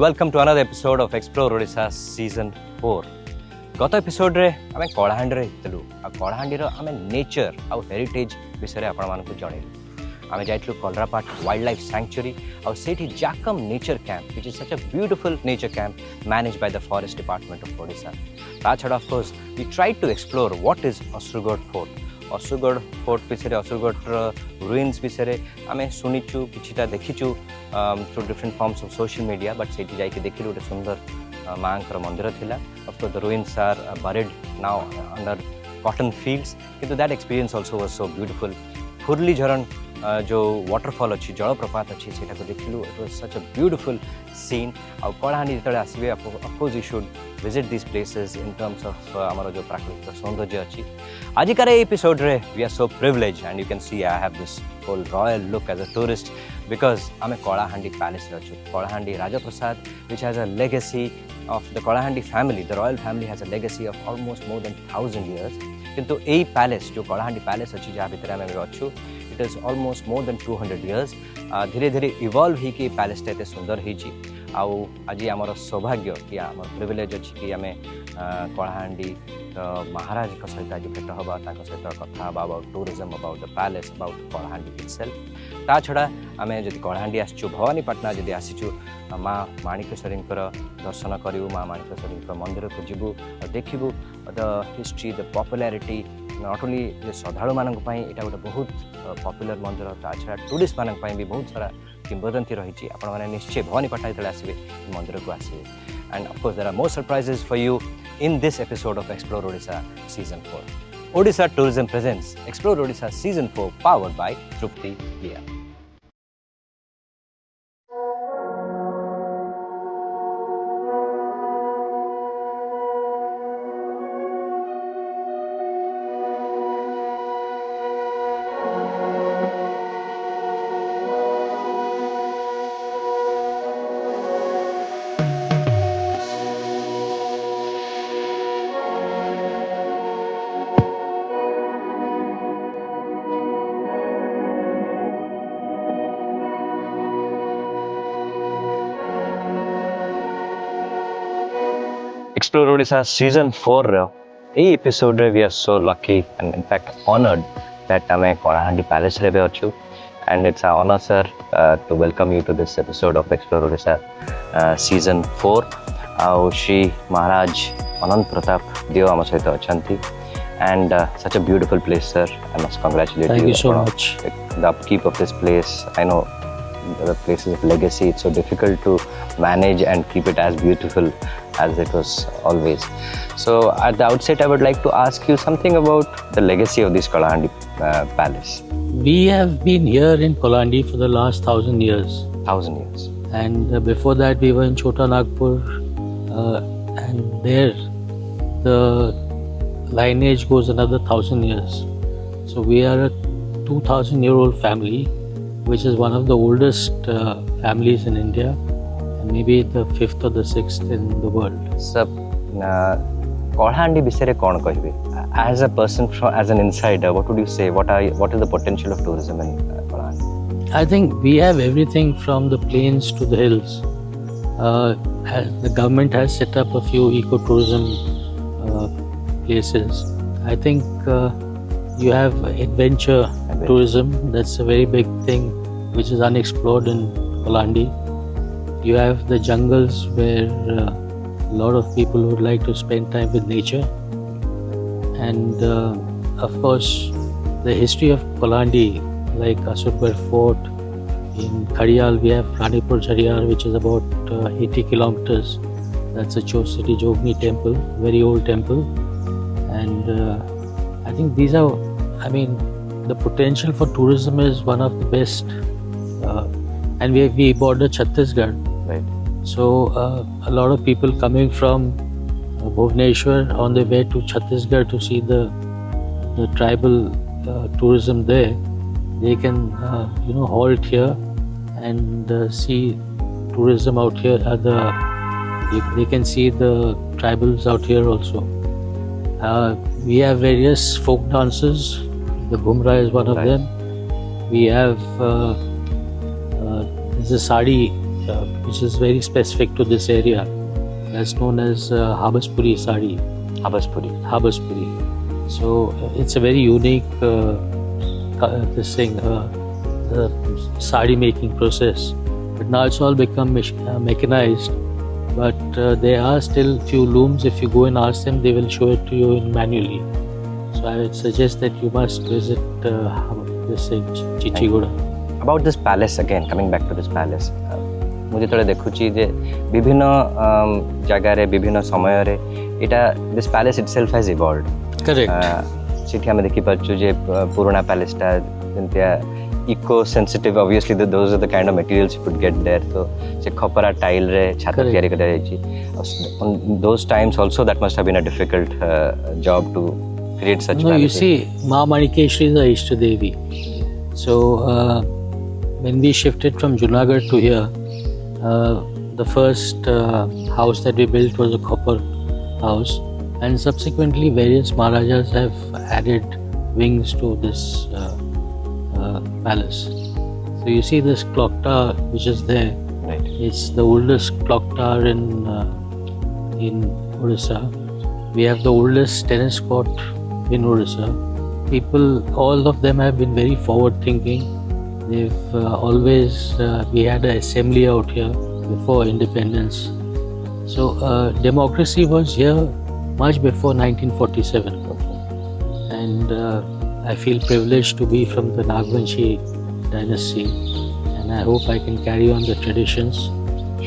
welcome to another episode of Explore Odisha Season-4. गत episode रे आमे कलाहांडी रे हितलु आ कलाहांडी रो आमे नेचर आ हेरिटेज विषय आपण मानकु जणेलु आमे जाइतलु कलरापाट वाइल्ड लाइफ सैंक्चुरी और सेठी जाकम nature camp which is such a beautiful nature camp managed by the forest department of Odisha ता छडा of course we tried to explore what is Asurgarh fort Asurgarh fort विषय असुरगढ़ रुइन्स विषय आमे सुनिचु किछिटा देखिचु through different forms of social media but सेठी जाइके देखिलु गोटे सुंदर माँकर मंदिर थिला of course the ruins are buried now under cotton fields किंतु that experience also was so beautiful Phurli Jharan जो वाटरफॉल अच्छी जलप्रपात अच्छी से देखिलु it was such a beautiful scene आ कलाहांडी जिते आसबे of course you should visit this places in terms of आमर जो प्राकृतिक सौंदर्य अच्छी आजिकार एपिसोड रे we are so privilege and you can see I have this whole royal look as a tourist because आम कलाहांडी पैलेस अच्छु कलाहांडी राजप्रसाद which has a legacy of the Kalahandi family. The royal family has a legacy of almost more than 1,000 years. किंतु यही palace जो Kalahandi palace अच्छी जहाँ भितर आम अच्छु it is almost more than 200 years धीरे धीरे इवॉल्व ही कि पैलेस एते सुंदर होइछि आउ आज आमर सौभाग्य कि आमर प्रिविलेज अच्छी कि आम कलाहांडी महाराज सहित आज भेट हवा सहित कथा about tourism about the palace about Kalahandi itself ता छड़ा आम जदि कलाहांडी आसचु भवानीपाटना जदि आसीचु माँ माणिकेश्वरी दर्शन करूँ माँ माणिकेश्वरी मंदिर को जीवु और देखू the history the popularity not only श्रद्धालु मानक यहाँ गोटे बहुत पॉपुलर मंदिर ता छड़ा टूरिस्ट मानक भी बहुत सारा किंवदंती रही आपण मैंने निश्चय भवानीपाटना जो आसवे मंदिर को आसवे and of course there are more surprises for you in this episode of Explore Odisha Season 4. Odisha Tourism presents Explore Odisha Season 4 powered by Trupti Gear. Explore Odisha Season 4 এই episode we are so lucky and in fact honored that ame Kalahandi Palace re achu and it's an honor sir to welcome you to this episode of Explore Odisha Season 4 au Shri Maharaj Anant Pratap Deo am sahita achanti and such a beautiful place sir I must congratulate you. Thank you so much. The upkeep of this place I know the places of legacy it's so difficult to manage and keep it as beautiful as it was always. So at the outset I would like to ask you something about the legacy of this Kalahandi palace. We have been here in Kalahandi for the last 1,000 years. 1,000 years. And before that we were in Chota Nagpur and there the lineage goes another 1,000 years. So we are a 2,000-year-old family which is one of the oldest families in India and maybe the 5th or the 6th in the world. Sir, Kalahandi bisare kon kahibe? As a person as an insider, what would you say? What is the potential of tourism in Kalahandi? I think we have everything from the plains to the hills. The government has set up a few ecotourism places. I think you have adventure tourism, that's a very big thing which is unexplored in Kalahandi. You have the jungles where a lot of people would like to spend time with nature and of course the history of Kalahandi like Assurgarh Fort. In Khadiyal we have Ranipur Jhariyar which is about 80 kilometers. That's a Chosati Jogni temple, very old temple and I think these are the potential for tourism is one of the best and we border Chhattisgarh, right? So a lot of people coming from Bhubaneswar on their way to Chhattisgarh to see the tribal tourism there, they can halt here and see tourism out here they can see the tribals out here also. We have various folk dances. The Ghumra is one of them. We have there's a sari which is very specific to this area. That's known as Habaspuri sari. Habaspuri. So it's a very unique the sari making process. But now it's all become mechanized. But there are still few looms. If you go and ask them, they will show it to you manually. So I would suggest that you must visit this thing, Chichigoda. About this palace again, coming back to this palace, मुझे थोड़ा देखुची जे विभिन्न जगारे विभिन्न समय रे इटा this palace itself has evolved correct city हम देखि परछु जे पुराना पैलेस टा जंतिया eco sensitive obviously those are the kind of materials you could get there तो से खपरा टाइल रे छात तैयारी कर जायछि on those times also that must have been a difficult job to create such no palaces. You see Maa Manikeswari is the Ishta Devi, so when we shifted from Junagadh to here, the first house that we built was a copper house, and subsequently various maharajas have added wings to this palace. So you see this clock tower which is there. Right. It's the oldest clock tower in Odisha. We have the oldest tennis court in Odisha. People, all of them have been very forward thinking. They've always, we had an assembly out here before independence. So democracy was here much before 1947. And I feel privileged to be from the Nagvanshi dynasty, and I hope I can carry on the traditions.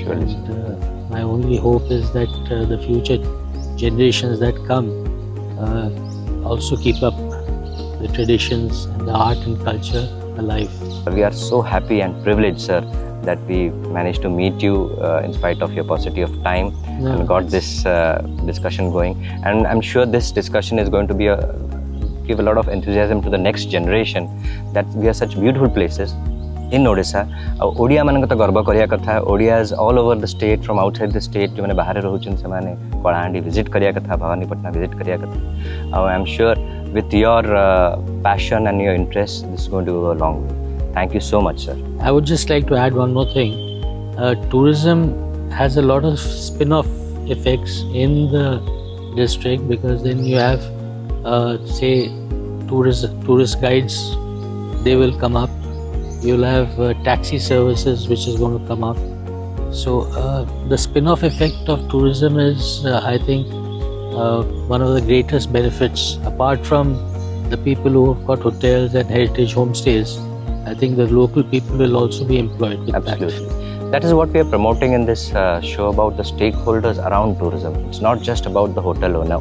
Sure. And my only hope is that the future generations that come also keep up the traditions and the art and culture alive. We are so happy and privileged, sir, that we managed to meet you in spite of your paucity of time and got this discussion going. And I'm sure this discussion is going to be give a lot of enthusiasm to the next generation that we are such beautiful places in Odisha. Odia mananko to garba kariya katha. Odias all over the state, from outside the state, जो मैंने बाहर रहुचन से मैंने Kalahandi visit करिया कथा, bhawanipatna visit करिया कथा. I'm sure with your passion and your interest, this is going to go a long way. Thank you so much, sir. I would just like to add one more thing. Tourism has a lot of spin-off effects in the district, because then you have, say, tourist guides. They will come up. You'll have taxi services which is going to come up. So the spin-off effect of tourism is, I think, one of the greatest benefits. Apart from the people who have got hotels and heritage homestays, I think the local people will also be employed with Absolutely. That is what we are promoting in this show about the stakeholders around tourism. It's not just about the hotel owner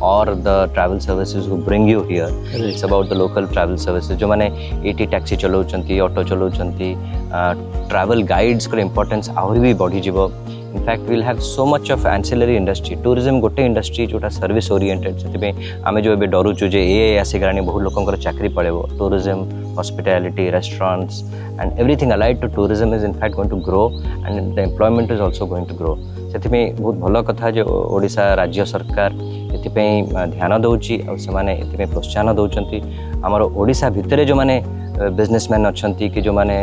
or the travel services who bring you here. Correct. It's about the local travel services. जो माने एटी taxi चलाउचंती, auto चलाउचंती, travel guides को importance आहुरी भी बढ़ी जीवो. In fact, we'll have so much of ancillary industry. Tourism गोटे industry जोटा service oriented. सेतिबे आमे जो एबे डरुचु जे ए आसीगरानी बहुत लोकंकर चाकरी पड़ेबो. Tourism, hospitality, restaurants, and everything allied to tourism is in fact going to grow, and the employment is also going to grow. सेतिबे बहुत भलो कथा जे ओडिशा राज्य सरकार एतिपे ध्यान दउची और समाने एतिपे प्रोत्साहन दउचंती. हमर ओडिशा भितरे जो माने बिजनेसमैन अछंती कि जो माने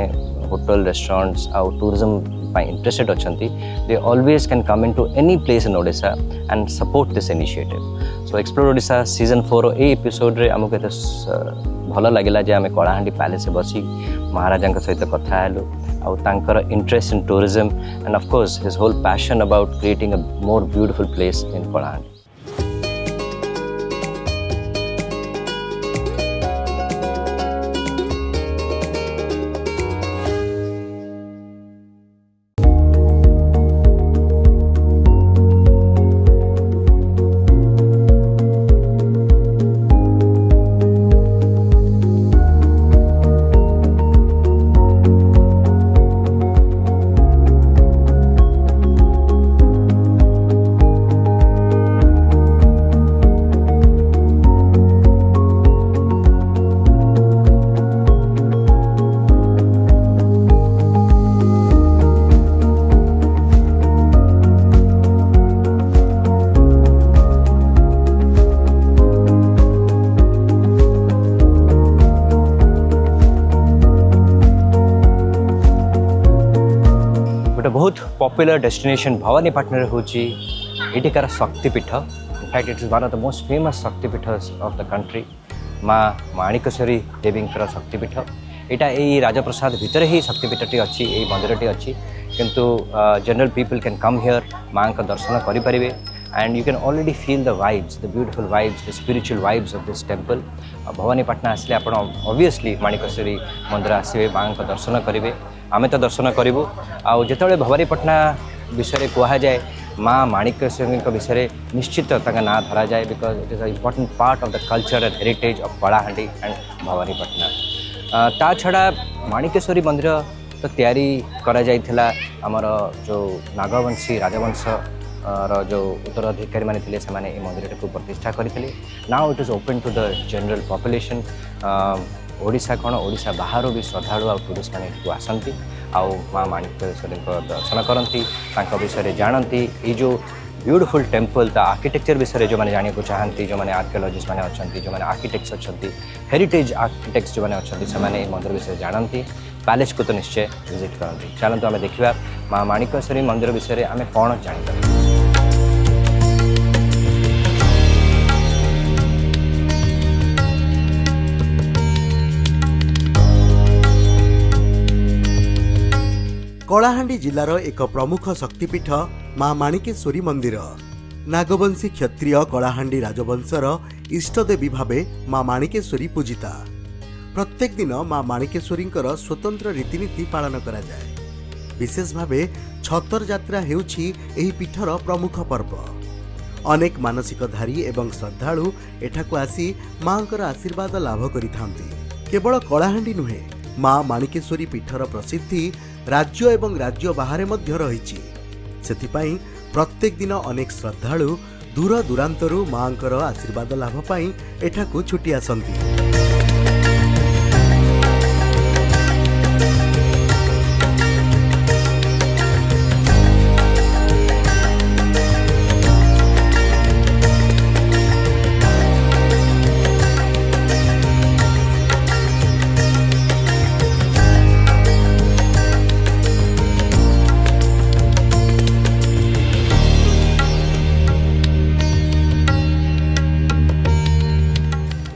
होटल, रेस्टोरेंट्स और tourism interested अछंती, they always can come into any place in Odisha and support this initiative. So Explore Odisha Season 4 A episode रे हमके तो भलो लागिला जे आमे कलाहांडी पैलेस बसी महाराजा सहित कथा हेलु और तांकर interest in tourism and of course his whole passion about creating a more beautiful place in Kalahandi. बहुत पॉपुलर डेस्टिनेशन भवानीपाटना होची एटिकार Shaktipeeth in fact it is one of the most famous Shaktipeeth of the country Maa Manikeshwari देवींकर शक्तिपीठ यहाँ यही राजप्रसाद भितर ही शक्तिपीठटी अच्छी यही मंदिरटी अच्छी किंतु general people can come here माँ का दर्शन करेंगे and you can already feel the vibes, the beautiful vibes, the spiritual vibes of this temple. Bhawanipatna आसले आप ऑब्वियसली माणिकेश्वरी मंदिर आसवे माँ का दर्शन करेंगे आमे तो दर्शन करूँ आउ जिते भवानीपाटना विषय कह जाए माँ माणिकेश्वरी विषय निश्चित ना धरा जाए because it is a important part of the culture and heritage of Kalahandi and Bhawanipatna ता छड़ा माणिकेश्वरी मंदिर तो तैयारी करा जाइथिला हमर जो नागवंशी राजवंश जो उत्तराधिकारी माने थिले से माने मंदिर को प्रतिष्ठा करथिले now it is open to the general population Odisha कौन ओडिशा बाहर भी श्रद्धालु आ टूरिस्ट मैंने को आसती आउ माँ माणिकेश्वरी दर्शन करती विषय जानती ये जो ब्यूटिफुल टेम्पल ता आर्किटेक्चर विषय जो मैंने जाना चाहती जो मैंने आर्कियोलॉजिस्ट मैंने अच्छा जो मैंने आर्किटेक्ट्स अच्छा हेरिटेज आर्किटेक्ट्स जो मैंने अच्छा से मैंने मंदिर विषय जानती पैलेस को तो निश्चय विजिट करती चलते आम देखा माँ माणिकेश्वरी मंदिर विषय आम कौन जापर कलाहांडी जिलार एक प्रमुख शक्तिपीठ माँ माणिकेश्वरी मंदिर नागवंशी क्षत्रिय कलाहांडी राजवंशर इष्टदेवी भावे माँ माणिकेश्वरी पूजिता प्रत्येक दिन माँ माणिकेश्वरी स्वतंत्र रीतिनीति पालन करा जाए विशेष भावे छतर यात्रा हेउछि एही पीठर प्रमुख पर्व अनेक मानसिकधारी एवं श्रद्धालु एठाकु आसी माँकर आशीर्वाद लाभ करिथांती केवल कलाहांडी नुहे माँ माणिकेश्वरी पीठर प्रसिद्धि राज्य एवं राज्य बाहर मध्य रहिछि सेथिपाई प्रत्येक दिन अनेक श्रद्धालु दूर दूरांतरु माँकर आशीर्वाद लाभ पाई एठाकु छुटी आसंती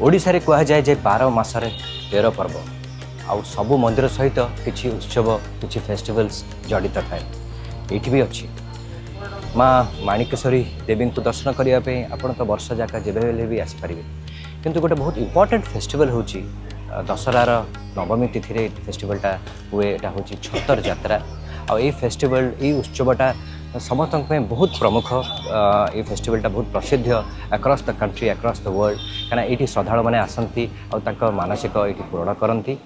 ओडिशा रे कह जाए जे 12 मासरे 13 पर्व आउ सबु मंदिर सहित किछि उत्सव किछि फेस्टिवल्स जड़ित थाए ये भी अच्छी माँ माणिकेश्वरी देवी को दर्शन करने आपण तो वर्ष जाका जेबे भी आसीपारे किंतु गोटे बहुत इंपोर्टेंट फेस्टिवल होची दशहरार नवमी तिथि फेस्टिवलटा हुए एटा होची छतर यात्रा आ ये फेस्टिवल ये उत्सवटा समस्त बहुत प्रमुख ये फेस्टिवलटा बहुत प्रसिद्ध across the country across the world कहीं ये श्रद्धालु मैंने आसती और मानसिक ये पूरण करती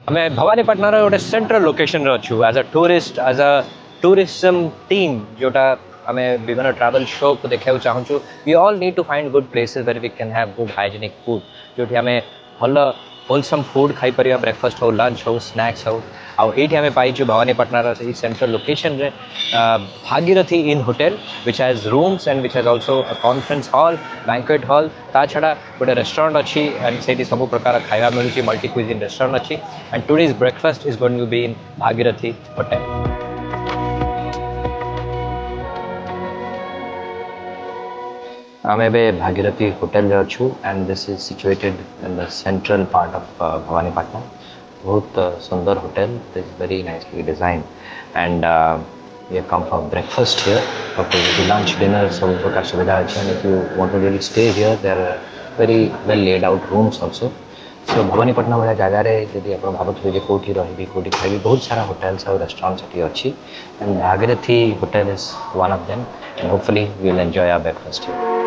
आम भवानीपाटनार गोटे सेंट्रल लोकेशन अच्छु एज अ टूरिज्म टीम जोटा आम विभिन्न ट्रैवल शो को देखा चाहूँ we all need to find good places where we can have good hygienic food जो आम भल होलसम फूड खाई पार ब्रेकफास्ट हो लंच हो स्नैक्स हो आईटी आम पाइचु भवानीपाटनार सेंट्रल लोकेशन रे Bhagirathi in hotel which has rooms and which has also a conference hall banquet hall ता छड़ा गोटे रेस्टोरेंट अच्छी एंड से सब प्रकार खाଇବା मिलूँ मल्टी क्विजिन रेस्टोरेंट अच्छी and today's breakfast is going to be in Bhagirathi hotel आम एवं भागीरथी होटेल अच्छु and this is situated in the central part of Bhawanipatna बहुत सुंदर hotel is very nicely design and ये come for breakfast here lunch dinner सब प्रकार सुविधा अच्छी and if you want to really stay here there very well laid out rooms also so Bhawanipatna भाया जगार जब आप भावुए कौटी रही कौटी खाई बहुत सारा होटेल्स और रेस्टोरेंट्स ये अच्छी and Bhagirathi hotel is one of them and hopefully we will enjoy our breakfast here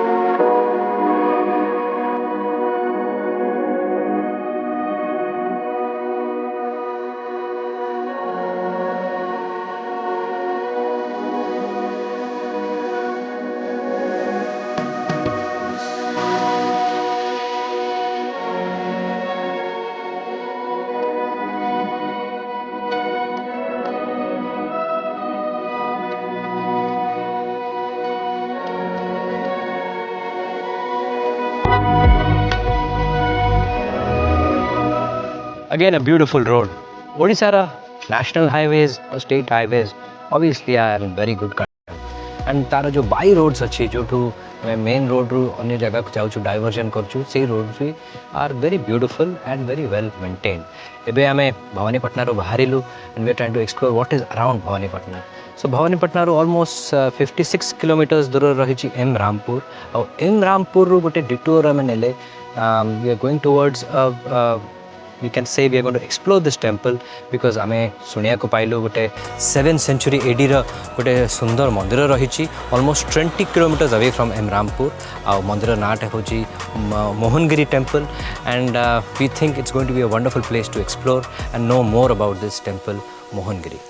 Again, a beautiful road. Odisha national highways or state highways obviously are in very good condition. And तार जो by roads अच्छी जो ठू main road रू अन्य जगह को जाऊँ डाइवर्जन करूँ से रोड भी are very beautiful and very well maintain. एबे आमे भवानीपटना रो बाहरिलु and we are trying to explore what is around Bhawanipatna. So Bhawanipatna रो ऑलमोस्ट 56 किलोमीटर्स दूर रही एम रामपुर. और एम रामपुर रू गोटे डिटोर आम नेले we are going towards we can say we are going to explore this temple because आमे सुनिया को पाइलु गोटे 7th century AD रो गोटे सुंदर मंदिर रही almost 20 kilometers away from एम रामपुर. आ मंदिर नाटा होची Mohangiri temple and we think it's going to be a wonderful place to explore and know more about this temple Mohangiri.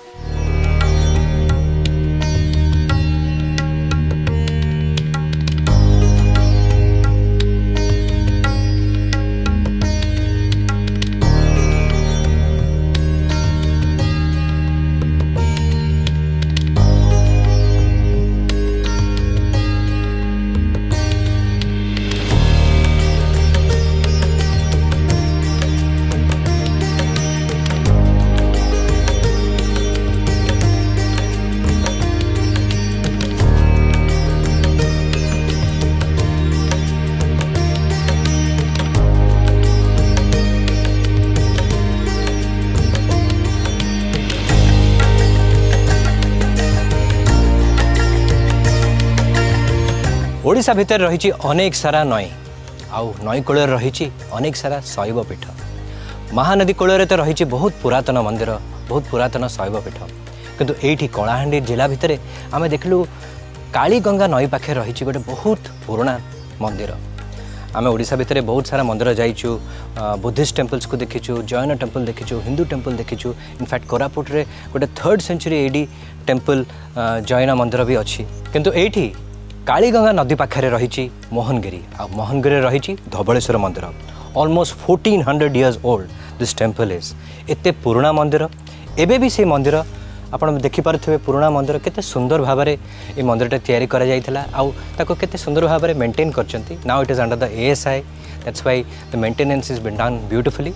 Odisha भितर रही अनेक सारा नई आउ नई कूल रही अनेक सारा शैवपीठ. महानदी कूल तो रही बहुत पुरातन मंदिर बहुत पुरातन शैवपीठ. किंतु एठी कलाहांडी जिला भितर आम देखलु कालीगंगा नई पाखे रही गोटे बहुत पुराना मंदिर. आम ओडिशा भितर बहुत सारा मंदिर जाइचु बुद्धिस्ट टेम्पल्स को देखीचु जैन टेम्पल देखीचु हिंदू टेम्पल देखीचु. इनफैक्ट कोरापुट रे गोटे 3rd century AD temple Jain मंदिर भी अच्छी. किंतु एठी कालीगंगा नदी पाखे रही मोहनगिरी आ मोहनगिरी रही धबलेश्वर मंदिर. Almost 1400 years old this temple is. एते पुराना मंदिर एबे भी से मंदिर आपण देखिपारे पुराना मंदिर केते सुंदर भाव में ये मंदिरटा तैयारी करा जाइथिला आउ ताको केते सुंदर भाव में मेंटेन करचंती. Now it is under the ASI. That's why the maintenance is been done beautifully.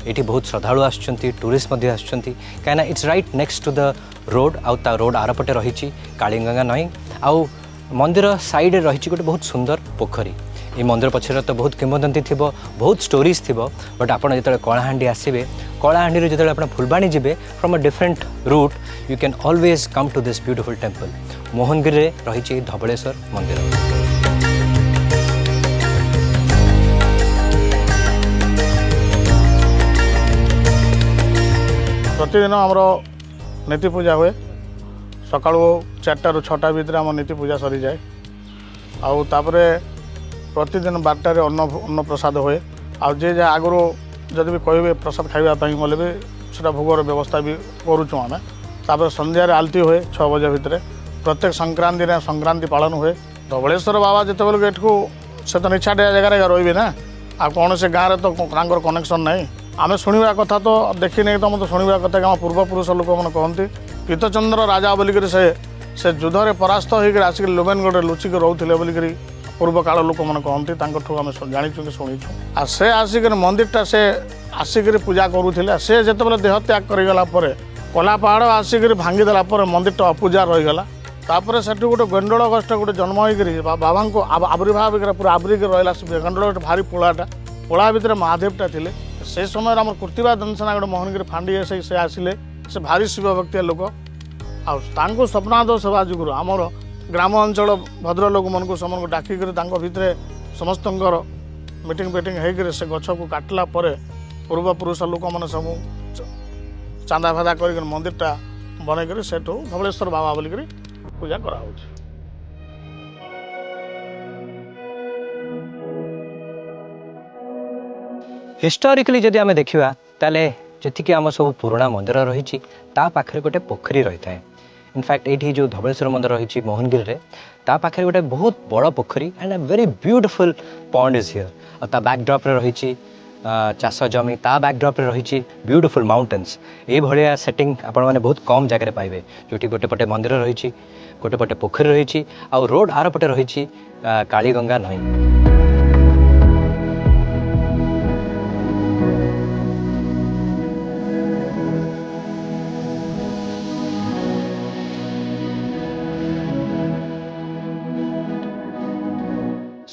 एठी बहुत श्रद्धालु आछंती टूरिस्ट मध्ये आछंती काना it's right next to the road. आउ ता रोड आरपटे रही कालीगंगा नई आउ मंदिर साइड रही गोटे बहुत सुंदर पोखरी. ये मंदिर पछरे तो बहुत किंवदंती थी बहुत स्टोरीज थी. बट आप जो कलाहांडी आसबे कलाहांडी जो आप फुलबाणी जी from a different route you can always come to this beautiful temple Mohangiri रही धबलेश्वर मंदिर. प्रतिदिन आमर नीति पूजा हुए सका 4टा ରୁ 6ଟା भितर आम नीति पूजा सरी जाए. आउे प्रतिदिन 12टारे अन्न प्रसाद हुए. जे जा आगु जदि भी कहे प्रसाद खावाई गले भी से भोगर व्यवस्था भी करुँ आम. तापर संध्यारे आलती हुए 6 बजे भितर. प्रत्येक संक्रांति ने संक्रांति पालन हुए. धबलेश्वर बाबा जिते बेलू एठू से तो निछाटिया जगह रही ना आ कौन से गाँव में तो कनेक्शन ना. आम शुणा कथा तो देखी नहीं तो मतलब शुणा कथा कि पूर्वपुरुष लोक मैंने कहते पीतचंद्र राजा बोलिक से युद्ध परास्त होकर आसिक लुमेनगढ़ लुचिक रोले बोलिक पूर्व काल लोक मैंने कहती आम जाचु कि शुणीचु. आ से आसिक मंदिरटा से आसिक पूजा करूले. से जो देह त्याग करगला कला पहाड़ आसिक भांगीदेला मंदिरटा अपूजा रहीगला. तापर से गोटे गंडल गछटा गोटे जन्म हो बाबा को आविर्भाव पूरा आवरिक रहा. से गंडल गोटे भारी पोलाटा पोला भितर महादेवटा थे. से समय आम कृतिबा दंशना गोटे मोहनगिरी फांडी से आसिले से भारी शिव भक्तिया लोक आउ स्वप्नादोष सेवा जुगुरु आमर ग्राम अंचल भद्र लोक मन को डाकिक भितर समस्त मीटिंग फेटिंग होकर से गछ को काटला पूर्वपुरुष लोक मैंने सब चांदा फादा कर मंदिरटा बनईकर से धबलेश्वर बाबा बोलिक पूजा करा. हिस्टोरिकली जदि आम देखा ताले जी आम सब पुराना मंदिर रही पाखे गोटे पोखरी रही है. इनफैक्ट ये जो धबलेश्वर मंदिर रही मोहनगिरी पाखे गोटे बहुत बड़ पोखरी and a very beautiful pond is here. और बैकड्रॉप रही चाष जमी बैकड्रॉप रही ब्यूटीफुल माउंटेन्स. ये भाया सेटिंग आपण मैंने बहुत कम जगह पाइबे जो गोटे पटे मंदिर रही गोटे पटे पोखरी रही आ रोड आर पटे रही कालीगंगा नई.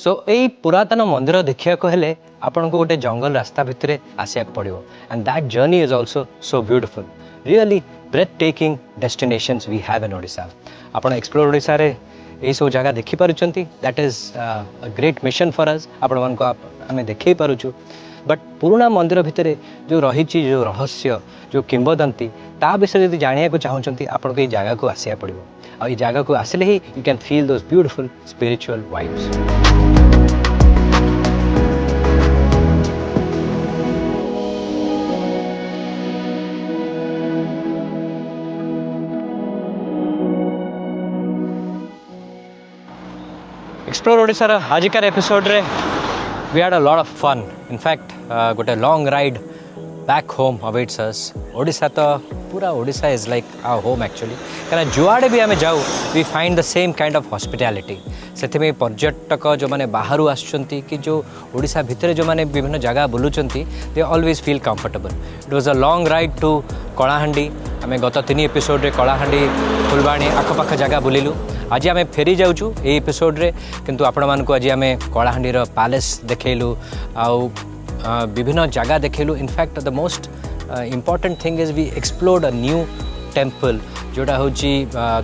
सो यही पुरातन मंदिर देखा हेले आपन को गोटे जंगल रास्ता भितर आसिया पड़ो and that journey is also so beautiful really breathtaking destinations we have in Odisha आपन एक्सप्लोर ओडिशा रे यही सब जगह देखी पारुचंती that is a great mission for us आपण मान को आमे देखै पारुछु बट पुराना मंदिर भितर जो रही जो रहस्य जो किंवदंती ता विषय यदि जानिया को चाहूँगी आपन को जगह को आसिया पड़ो और ये जगह को आसिले ही you can feel those beautiful spiritual vibes explore Odisha आजिकार एपिसोड रे we had a lot of fun in fact गोटे long ride back home awaits us Odisha तो पूरा Odisha is like our home actually कारण जुआड़े भी आम जाऊ we find the same kind of hospitality से पर्यटक जो मैंने बाहर आसुँच कि जो ओडिशा भितर जो मैंने विभिन्न जगह बुलूँच they always feel comfortable it was a long ride to Kalahandi आम गत 3 एपिसोड रे कलाहांडी फुलबाणी आखपाख जगह बुलिलु आज आम फेरी जाऊँ ये एपिसोड रे किंतु आपण मानक आज आम कलाहांडीर पैलेस देखलु आउ विभिन्न जगह देखलु in fact the most important thing is we explored a new temple जोटा हूँ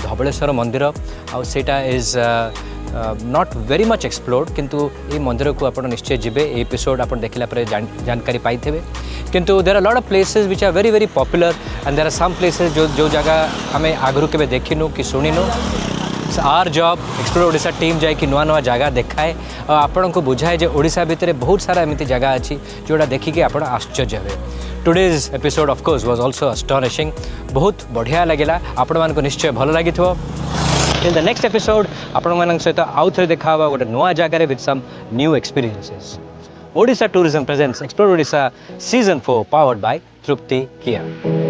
धबलेश्वर मंदिर आउ सेटा is not very much explored किंतु ये मंदिर को आप निश्चय जीवे एपिसोड आप देखला जानकारी पाइबे किंतु there are lot of places which are very very popular and there are some places जो जगह आम आगु के देखिनु कि शुणिनु our job explore Odisha team जाकि नुआ नुआ जगह देखाए और आपण को बुझाए जे ओडिशा भितर बहुत सारा एमती जगह अच्छी जोड़ा देखिए आप आश्चर्य हे today's episode of course was also astonishing बहुत बढ़िया लगिला आपण मान को निश्चय भल लगी इन द नेक्स्ट एपिसोड आपण मान सहित आउ थे देखा गोटे नुआ जगह with some new experiences Odisha tourism presents explore Odisha season 4 powered by Trupti किया।